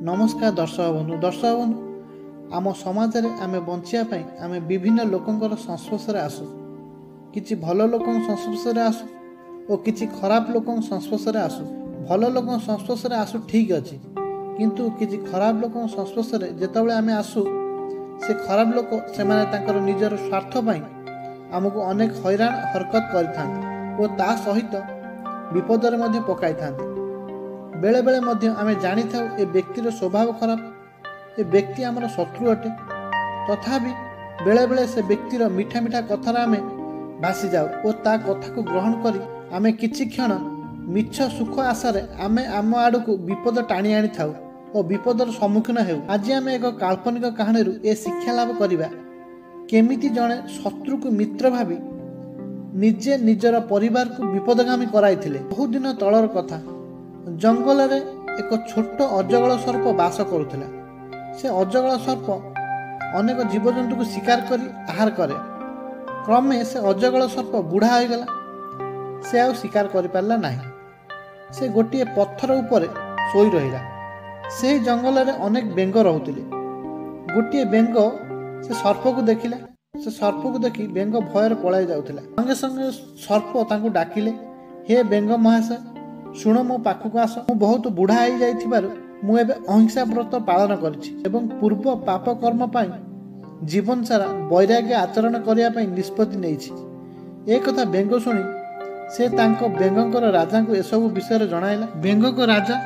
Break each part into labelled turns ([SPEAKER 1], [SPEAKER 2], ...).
[SPEAKER 1] नमस्कार दर्शक बंधु आम समाज रे आमे बंचिया आमे विभिन्न लोकंकर संस्पर्श आसु किछि भल लोक संस्पर्श आसु और किछि खराब लोक संस्पर्श आसु भल लोक संस्पर्श आसु ठीक अच्छे किंतु किछि खराब लोक संस्पर्श जेतबेले आमे आसु से खराब लोक से माने निजर स्वार्थ आमको अनेक हैरान हरकत कर ता सहित विपदरे मध्य पकाई थांते बेले बेले मध्य आमे जानी था ए व्यक्तिर स्वभाव खराब ए व्यक्ति आमर शत्रु अटे तथापि बेले बेले से व्यक्तिर मीठा मीठा कथार आमे भासी जाऊ और ता कथा को ग्रहण करी आमे किछि क्षण मिछ सुख आशारे आमे आम आड़ को विपद टाणी आनी थाऊ और विपदर सम्मुखीन हेउ। आज आमे एक काल्पनिक कहानी ए शिक्षा लाभ करिबा केमिति जणे शत्रु को मित्र भावी निजे निजर परिवार को विपदगामी कराइथिले। बहुत दिन तलर कथा जंगल रे एक छोट अजगल सर्प बास करुला। से अजगल सर्प अनेक जीवजंतु को शिकार करी आहार करे। क्रमे से अजगल सर्प बुढ़ा हो गला। से आ शिकार करि पारला नाही। से गोटे पत्थर उपरे सोई रहिला। से जंगल रे अनेक बेंग रहुतिले। गोटे बेंग से सर्प को देखिला। से सर्प को देखि बेंग भयर पळाई जाउथिला। संगे संगे सर्प तांको डाकिले, हे बेंग महाशय शुण मो पाखक आस। मु बहुत बुढ़ा हो जाइथिबारु मु एबे अहिंसा व्रत पालन करिछि एवं पूर्व पाप कर्म पाई जीवन सारा वैराग्य आचरण करिया पाई निष्पत्ति नेइछि। ए कथा बेंग शुणी से तांको बेंगकर राजा को एसबु विषय जणाइला। बेंग को राजा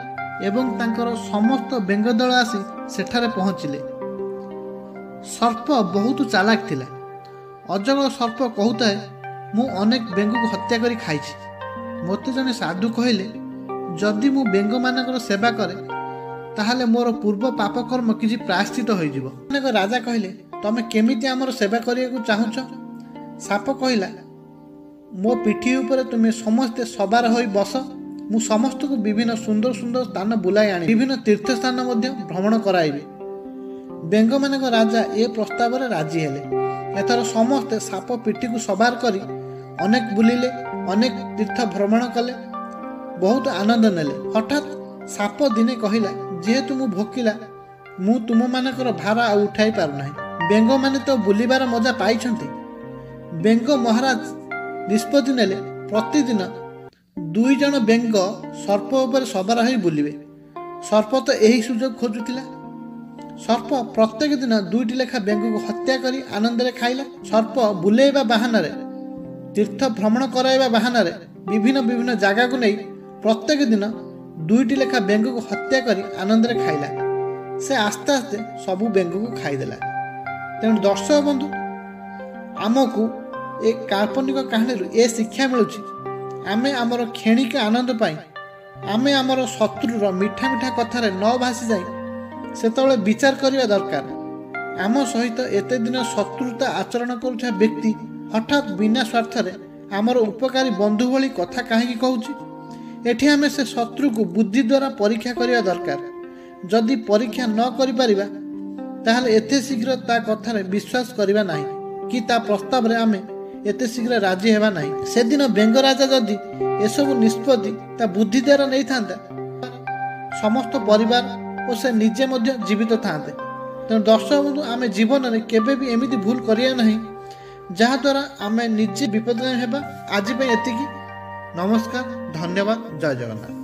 [SPEAKER 1] एवं तांकर समस्त बेंग दल आसी सेठारे पहुँचिले। सर्प बहुत चालाक थिला। अजगल सर्प कहूଥାଏ मु अनेक बेंग को हत्या करी खाइछि। मते जने साधु कहले जदि मु बेंग मानकर सेवा करे ताहले मोर पूर्व पाप कर्म किछि प्रायश्चित होई जिवो। अनेक राजा कहले तमे केमिति हमर सेवा करिया को चाहुछ। साप कहला मो पिठी ऊपर तुमे समस्त सवार होई बस। मु समस्त को विभिन्न सुंदर सुंदर स्थान बुलाई आनी विभिन्न तीर्थ स्थान मध्य भ्रमण कराइबे। बेंग मानक राजा ए प्रस्ताव रे राजी हेले। एथर समस्ते साप पिठी को सवार करी अनेक बुलिले, अनेक तीर्थ भ्रमण कले, बहुत आनंद नेले। हठात साप दिने कहिला जेहेतु मु भोकिला मु तुम मानकर भार आ उठाई पारु नाही। बेंग माने तो बुलिबार मजा पाइछंती। बेंग महाराज निष्पत्ति नेले प्रतिदिन 2 जन बेंग सर्प उपर सवार होई बुलिबे। सर्प तो यही सुजोग खोजुथिला। सर्प प्रत्येक दिन 2टी लेखा बेंग को हत्या करी आनंद रे खाइला। सर्प बुलेइबा बहाना रे तीर्थ भ्रमण कराइबा बहाना रे विभिन्न विभिन्न जगह को नहीं प्रत्येक दिन 2टी लेखा बेंग को हत्या करी आनंद रे खाइला। से आस्ते आस्ते सबू बेंग को खाईदेला। तेणु दर्शक बंधु आमको एक काल्पनिक कहानी ए शिक्षा मिलुछि आमे आमर क्षणिक आनंद पाई आमे आमर शत्रुर मीठा मीठा कथार न भासी जाई सेतबेले विचार करिया दरकार। आम सहित एते दिन शत्रुता आचरण करुछा व्यक्ति हठात बिना स्वार्थरे आमर उपकारी बंधु भली कथा काहेकि कहूछि। एठी आमे से शत्रु को बुद्धि द्वारा परीक्षा करिया दरकार। जदि परीक्षा न करि परिबा ताहले एते शीघ्र ता कथारे विश्वास करिबा नाही कि ता प्रस्ताव रे आमे एते शीघ्र राजी हेबा नाही। से दिन बेंग राजा जदि एसबु निष्पत्ति ता बुद्धि द्वारा नहीं थांता समस्त परिवार और से निजे मध्य जीवित थांते। तेणु दर्शक बंधु आमे जीवन में केबे भी एमिति भूल करिया नहीं जहा द्वारा आमे निजे विपद हेबा। आज एतिकी। नमस्कार, धन्यवाद, जय जगन्नाथ।